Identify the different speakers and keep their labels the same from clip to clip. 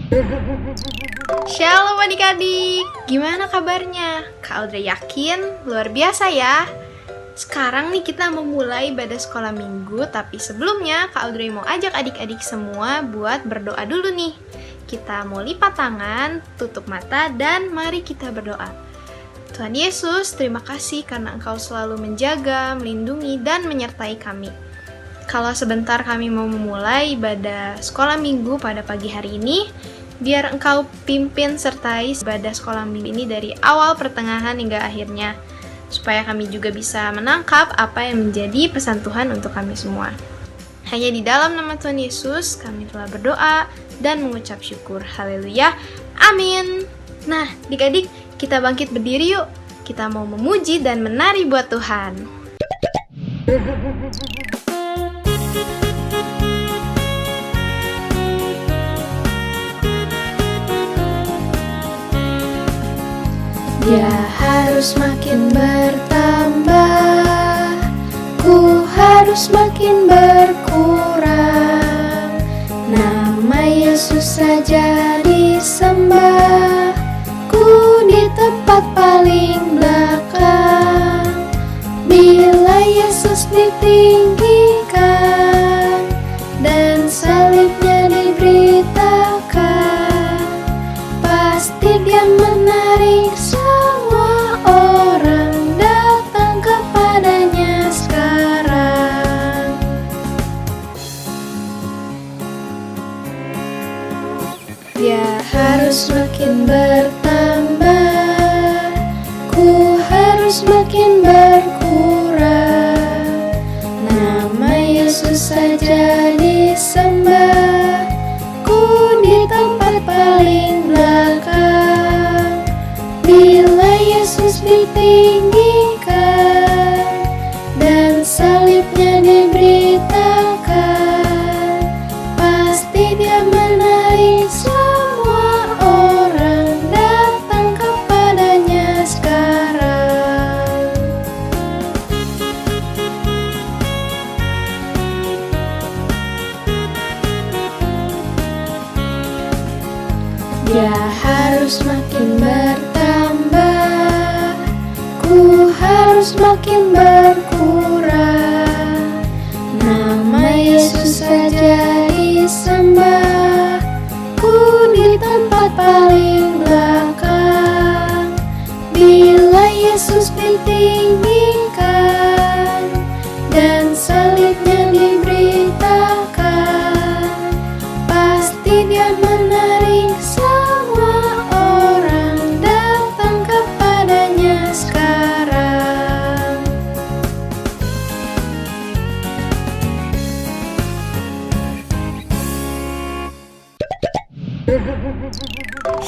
Speaker 1: Shalom adik-adik, gimana kabarnya? Kak Audrey yakin luar biasa ya. Sekarang nih kita memulai ibadah sekolah minggu, tapi sebelumnya Kak Audrey mau ajak adik-adik semua buat berdoa dulu nih. Kita mau lipat tangan, tutup mata, dan mari kita berdoa. Tuhan Yesus, terima kasih karena Engkau selalu menjaga, melindungi, dan menyertai kami. Kalau sebentar kami mau memulai ibadah sekolah minggu pada pagi hari ini, biar Engkau pimpin sertai ibadah sekolah minggu ini dari awal, pertengahan, hingga akhirnya, supaya kami juga bisa menangkap apa yang menjadi pesan Tuhan untuk kami semua. Hanya di dalam nama Tuhan Yesus kami telah berdoa dan mengucap syukur. Haleluya, amin. Nah, adik-adik, kita bangkit berdiri yuk. Kita mau memuji dan menari buat Tuhan.
Speaker 2: Dia harus makin bertambah, ku harus makin berkurang. Nama Yesus saja disembah, ku di tempat paling belakang. Bila Yesus ditinggikan dan salibnya diberitakan, pasti Dia menarik semua orang datang kepadanya sekarang. Dia harus makin bertambah, ku harus makin berkurang. Nama Yesus saja disembah, ku di tempat paling belakang. Bila Yesus ditinggikan dan salibnya diberitakan, pasti Dia menarik semua orang datang kepadanya sekarang. Dia harus makin bertambah, ku harus makin berkurang. Nama Yesus saja disembah, ku di tempat paling belakang. Bila Yesus ditinggikan dan salibnya diberitakan, pasti Dia menarik semua orang datang kepadanya sekarang.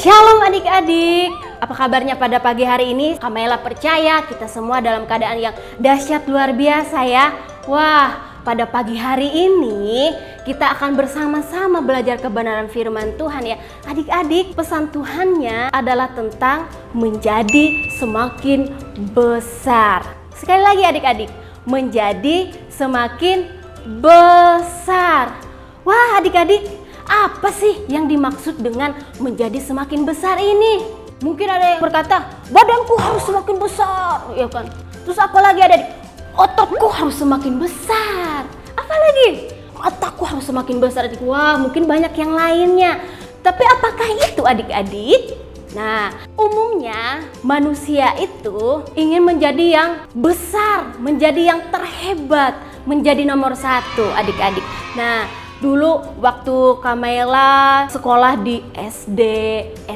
Speaker 3: Shalom adik-adik, apa kabarnya pada pagi hari ini? Kamela percaya kita semua dalam keadaan yang dahsyat luar biasa ya. Wah, pada pagi hari ini kita akan bersama-sama belajar kebenaran firman Tuhan ya. Adik-adik, pesan Tuhannya adalah tentang menjadi semakin besar. Sekali lagi adik-adik, menjadi semakin besar. Wah adik-adik, apa sih yang dimaksud dengan menjadi semakin besar ini? Mungkin ada yang berkata, badanku harus semakin besar, ya kan? Terus apa lagi adik? Ototku harus semakin besar. Apa lagi? Mataku harus semakin besar. Wah, mungkin banyak yang lainnya. Tapi apakah itu adik-adik? Nah, umumnya manusia itu ingin menjadi yang besar, menjadi yang terhebat, menjadi nomor satu adik-adik. Nah, dulu waktu Kamela sekolah di SD,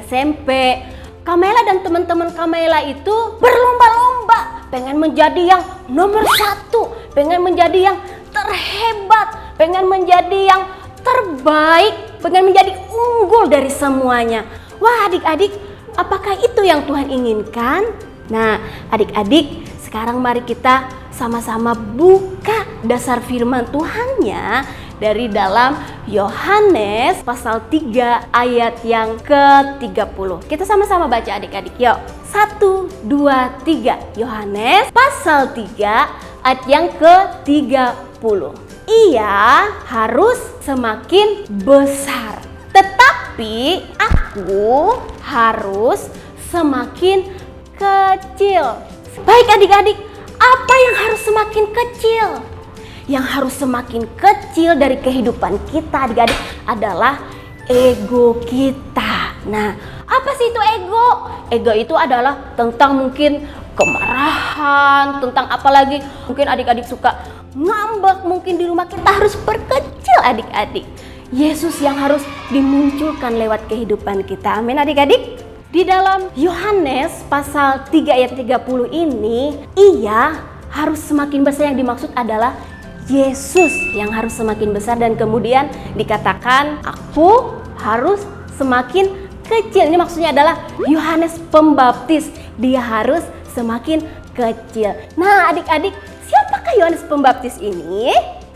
Speaker 3: SMP, Kamela dan teman-teman Kamela itu berlomba-lomba pengen menjadi yang nomor satu, pengen menjadi yang terhebat, pengen menjadi yang terbaik, pengen menjadi unggul dari semuanya. Wah adik-adik, apakah itu yang Tuhan inginkan? Nah adik-adik, sekarang mari kita sama-sama buka dasar firman Tuhannya dari dalam Yohanes pasal 3 ayat yang ke-30. Kita sama-sama baca adik-adik, yuk. 1, 2, 3. Yohanes pasal 3 ayat yang ke-30. Ia harus semakin besar, tetap Tapi aku harus semakin kecil. Baik adik-adik, apa yang harus semakin kecil? Yang harus semakin kecil dari kehidupan kita adik-adik adalah ego kita. Nah, apa sih itu ego? Ego itu adalah tentang mungkin kemarahan, tentang apalagi mungkin adik-adik suka ngambek, mungkin di rumah kita harus perkecil adik-adik. Yesus yang harus dimunculkan lewat kehidupan kita. Amin adik-adik. Di dalam Yohanes pasal 3 ayat 30 ini, ia harus semakin besar, yang dimaksud adalah Yesus yang harus semakin besar, dan kemudian dikatakan aku harus semakin kecil. Ini maksudnya adalah Yohanes Pembaptis, dia harus semakin kecil. Nah adik-adik, siapakah Yohanes Pembaptis ini?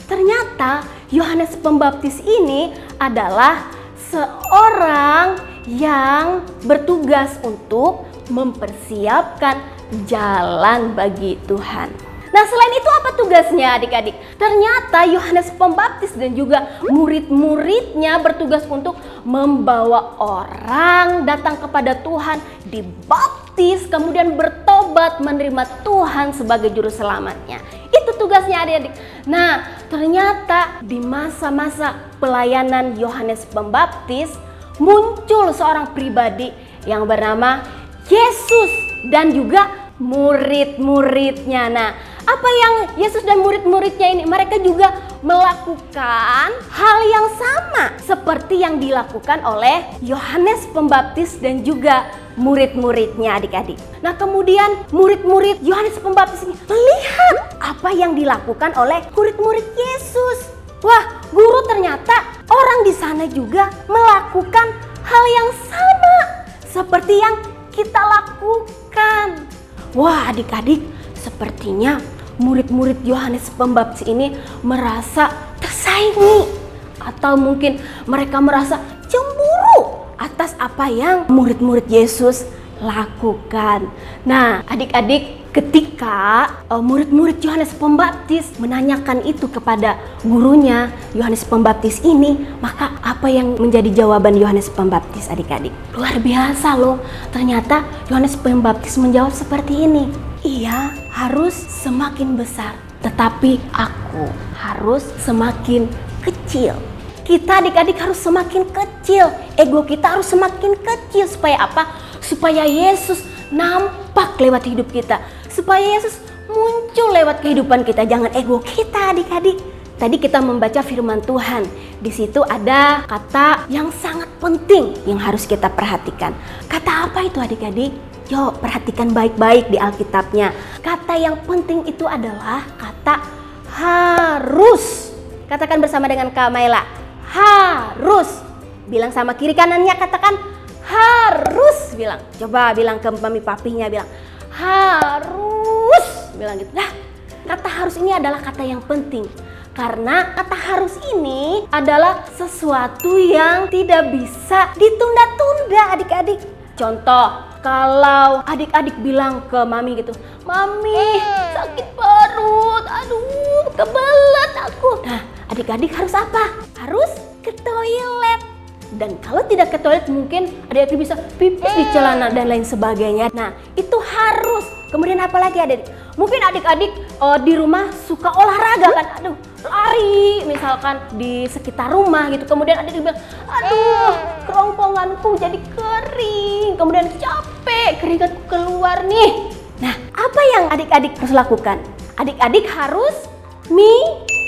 Speaker 3: Ternyata Yohanes Pembaptis ini adalah seorang yang bertugas untuk mempersiapkan jalan bagi Tuhan. Nah selain itu apa tugasnya adik-adik? Ternyata Yohanes Pembaptis dan juga murid-muridnya bertugas untuk membawa orang datang kepada Tuhan, dibaptis, kemudian bertobat, menerima Tuhan sebagai juru selamatnya. Itu tugasnya adik-adik. Nah ternyata di masa-masa pelayanan Yohanes Pembaptis muncul seorang pribadi yang bernama Yesus dan juga murid-muridnya. Nah, apa yang Yesus dan murid-muridnya ini? Mereka juga melakukan hal yang sama seperti yang dilakukan oleh Yohanes Pembaptis dan juga murid-muridnya adik-adik. Nah, kemudian murid-murid Yohanes Pembaptis ini melihat apa yang dilakukan oleh murid-murid Yesus. Wah, guru, ternyata orang di sana juga melakukan hal yang sama seperti yang kita lakukan. Wah, adik-adik, sepertinya murid-murid Yohanes Pembaptis ini merasa tersaingi, atau mungkin mereka merasa cemburu atas apa yang murid-murid Yesus lakukan. Nah, adik-adik, ketika murid-murid Yohanes Pembaptis menanyakan itu kepada gurunya Yohanes Pembaptis ini, maka apa yang menjadi jawaban Yohanes Pembaptis adik-adik? Luar biasa loh, ternyata Yohanes Pembaptis menjawab seperti ini. Ia harus semakin besar, tetapi aku harus semakin kecil. Kita adik-adik harus semakin kecil, ego kita harus semakin kecil. Supaya apa? Supaya Yesus nampak lewat hidup kita, supaya Yesus muncul lewat kehidupan kita. Jangan ego kita adik-adik. Tadi kita membaca firman Tuhan, di situ ada kata yang sangat penting yang harus kita perhatikan. Kata apa itu adik-adik? Yuk perhatikan baik-baik di Alkitabnya. Kata yang penting itu adalah kata harus. Katakan bersama dengan Kak Maila, harus. Bilang sama kiri kanannya, katakan harus. Bilang, coba bilang ke mami papinya, bilang harus. Bilang gitu. Nah, kata harus ini adalah kata yang penting. Karena kata harus ini adalah sesuatu yang tidak bisa ditunda-tunda adik-adik. Contoh, kalau adik-adik bilang ke mami gitu, mami sakit perut, aduh kebelet aku. Nah, adik-adik harus apa? Harus ke toilet. Dan kalau tidak ke toilet mungkin adik-adik bisa pipis di celana dan lain sebagainya. Nah, itu harus. Kemudian apa lagi adik? Mungkin adik-adik di rumah suka olahraga kan, aduh lari misalkan di sekitar rumah gitu. Kemudian adik bilang, aduh kerongkonganku jadi kering, kemudian capek, keringatku keluar nih. Nah, apa yang adik-adik harus lakukan? Adik-adik harus minum.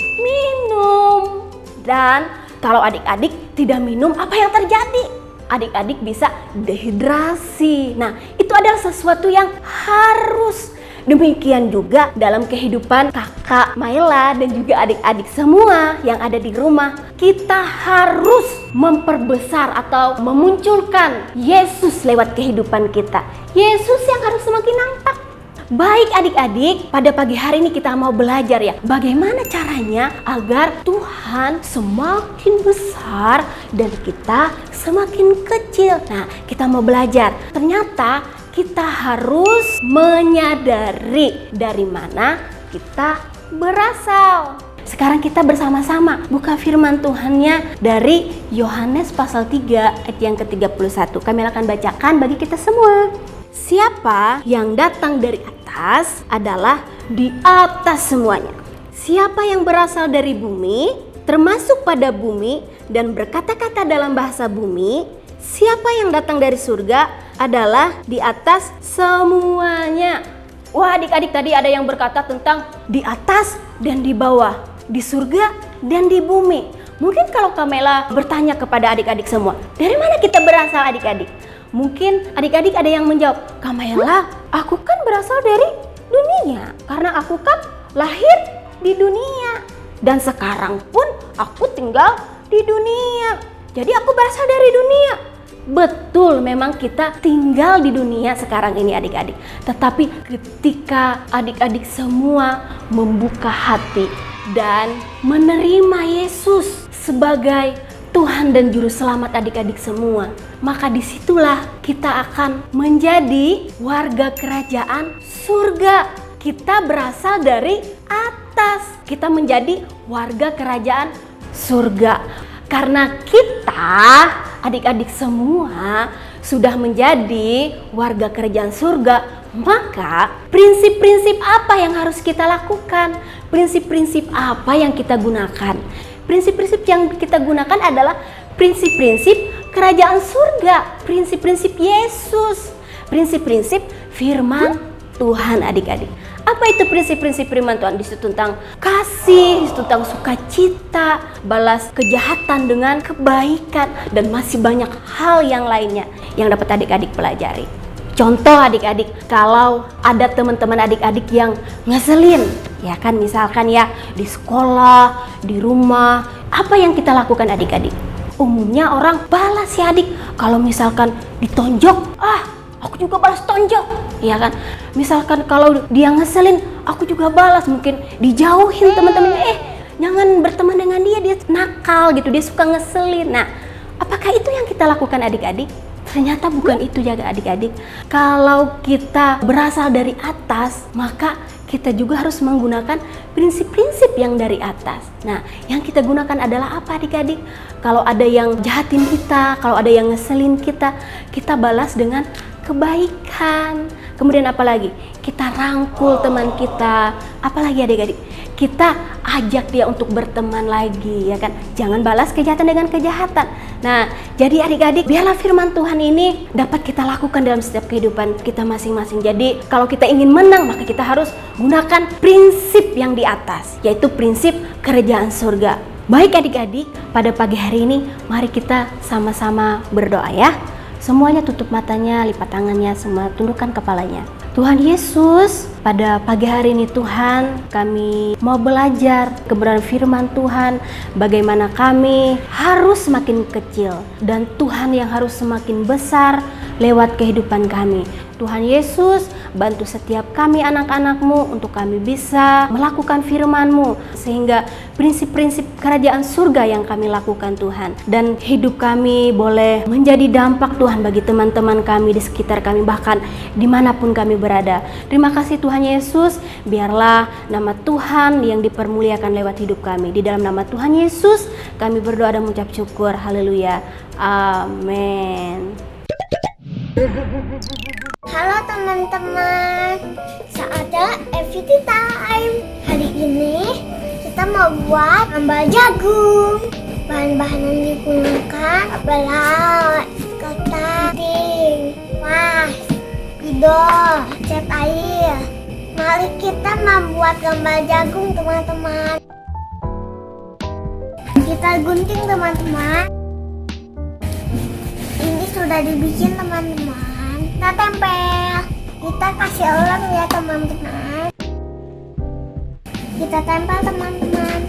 Speaker 3: Dan kalau adik-adik tidak minum, apa yang terjadi? Adik-adik bisa dehidrasi. Nah, itu adalah sesuatu yang harus. Demikian juga dalam kehidupan kakak Maila dan juga adik-adik semua yang ada di rumah. Kita harus memperbesar atau memunculkan Yesus lewat kehidupan kita. Yesus yang harus semakin nampak. Baik adik-adik, pada pagi hari ini kita mau belajar ya, bagaimana caranya agar Tuhan semakin besar dan kita semakin kecil. Nah, kita mau belajar. Ternyata kita harus menyadari dari mana kita berasal. Sekarang kita bersama-sama buka firman Tuhannya dari Yohanes pasal 3 ayat yang ke-31. Kami akan bacakan bagi kita semua. Siapa yang datang dari atas adalah di atas semuanya. Siapa yang berasal dari bumi, termasuk pada bumi dan berkata-kata dalam bahasa bumi, siapa yang datang dari surga adalah di atas semuanya. Wah, adik-adik, tadi ada yang berkata tentang di atas dan di bawah, di surga dan di bumi. Mungkin kalau Kamela bertanya kepada adik-adik semua, dari mana kita berasal adik-adik? Mungkin adik-adik ada yang menjawab, Kamela, aku kan berasal dari dunia, karena aku kan lahir di dunia. Dan sekarang pun aku tinggal di dunia. Jadi aku berasal dari dunia. Betul, memang kita tinggal di dunia sekarang ini adik-adik. Tetapi ketika adik-adik semua membuka hati dan menerima Yesus sebagai Tuhan dan Juru Selamat adik-adik semua, maka disitulah kita akan menjadi warga kerajaan surga. Kita berasal dari atas, kita menjadi warga kerajaan surga. Karena kita adik-adik semua sudah menjadi warga kerajaan surga, maka prinsip-prinsip apa yang harus kita lakukan? Prinsip-prinsip apa yang kita gunakan? Prinsip-prinsip yang kita gunakan adalah prinsip-prinsip kerajaan surga, prinsip-prinsip Yesus, prinsip-prinsip firman Tuhan adik-adik. Apa itu prinsip-prinsip firman Tuhan? Di situ tentang kasih, di situ tentang sukacita, balas kejahatan dengan kebaikan, dan masih banyak hal yang lainnya yang dapat adik-adik pelajari. Contoh adik-adik, kalau ada teman-teman adik-adik yang ngeselin, ya kan, misalkan ya di sekolah, di rumah, apa yang kita lakukan adik-adik? Umumnya orang balas ya adik. Kalau misalkan ditonjok, aku juga balas tonjok, ya kan. Misalkan kalau dia ngeselin, aku juga balas. Mungkin dijauhin teman-temannya, jangan berteman dengan dia nakal gitu, dia suka ngeselin. Nah, apakah itu yang kita lakukan adik-adik? Ternyata bukan itu ya adik-adik. Kalau kita berasal dari atas, maka kita juga harus menggunakan prinsip-prinsip yang dari atas. Nah, yang kita gunakan adalah apa adik-adik? Kalau ada yang jahatin kita, kalau ada yang ngeselin kita, kita balas dengan kebaikan. Kemudian apalagi? Kita rangkul teman kita. Apalagi adik-adik? Kita ajak dia untuk berteman lagi, ya kan? Jangan balas kejahatan dengan kejahatan. Nah, jadi adik-adik, biarlah firman Tuhan ini dapat kita lakukan dalam setiap kehidupan kita masing-masing. Jadi, kalau kita ingin menang, maka kita harus gunakan prinsip yang di atas, yaitu prinsip kerajaan surga. Baik adik-adik, pada pagi hari ini, mari kita sama-sama berdoa ya. Semuanya tutup matanya, lipat tangannya, semua tundukkan kepalanya. Tuhan Yesus, pada pagi hari ini Tuhan, kami mau belajar kebenaran firman Tuhan, bagaimana kami harus semakin kecil dan Tuhan yang harus semakin besar lewat kehidupan kami. Tuhan Yesus, bantu setiap kami anak-anak-Mu untuk kami bisa melakukan firman-Mu, sehingga prinsip-prinsip kerajaan surga yang kami lakukan Tuhan, dan hidup kami boleh menjadi dampak Tuhan bagi teman-teman kami di sekitar kami, bahkan dimanapun kami berada. Terima kasih Tuhan Yesus, biarlah nama Tuhan yang dipermuliakan lewat hidup kami. Di dalam nama Tuhan Yesus kami berdoa dan mengucap syukur. Haleluya, amin.
Speaker 4: Halo teman-teman, saatnya activity time. Hari ini kita mau buat sambal jagung. Bahan-bahan yang digunakan adalah ketanting, was, spidol, cat air. Mari kita membuat sambal jagung teman-teman. Kita gunting teman-teman. Ini sudah dibikin teman-teman. Kita tempel, kita kasih ulang ya teman-teman. Kita tempel teman-teman.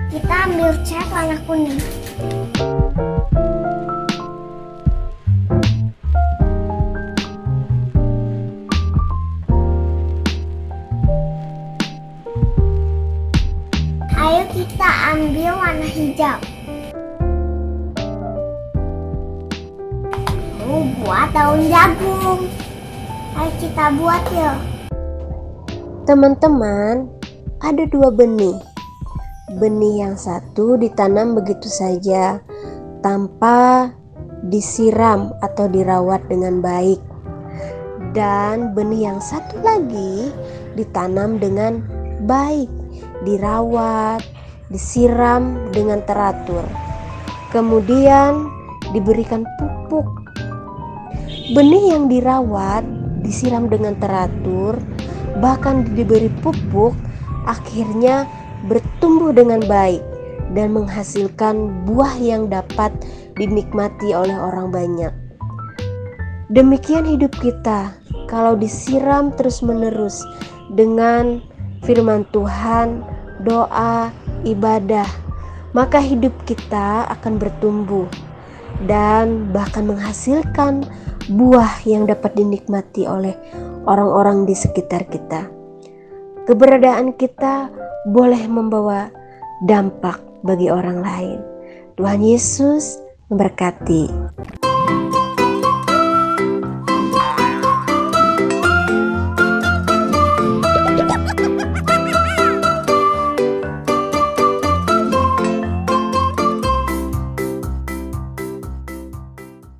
Speaker 4: Kita ambil cat warna kuning. Ayo kita ambil warna hijau. Buat daun jagung. Ayo kita buat yuk.
Speaker 5: Teman-teman, ada dua benih. Benih yang satu ditanam begitu saja tanpa disiram atau dirawat dengan baik. Dan benih yang satu lagi ditanam dengan baik, dirawat, disiram dengan teratur. Kemudian diberikan pupuk. Benih yang dirawat, disiram dengan teratur, bahkan diberi pupuk, akhirnya bertumbuh dengan baik dan menghasilkan buah yang dapat dinikmati oleh orang banyak. Demikian hidup kita, kalau disiram terus-menerus dengan firman Tuhan, doa, ibadah, maka hidup kita akan bertumbuh dan bahkan menghasilkan buah yang dapat dinikmati oleh orang-orang di sekitar kita. Keberadaan kita boleh membawa dampak bagi orang lain. Tuhan Yesus memberkati.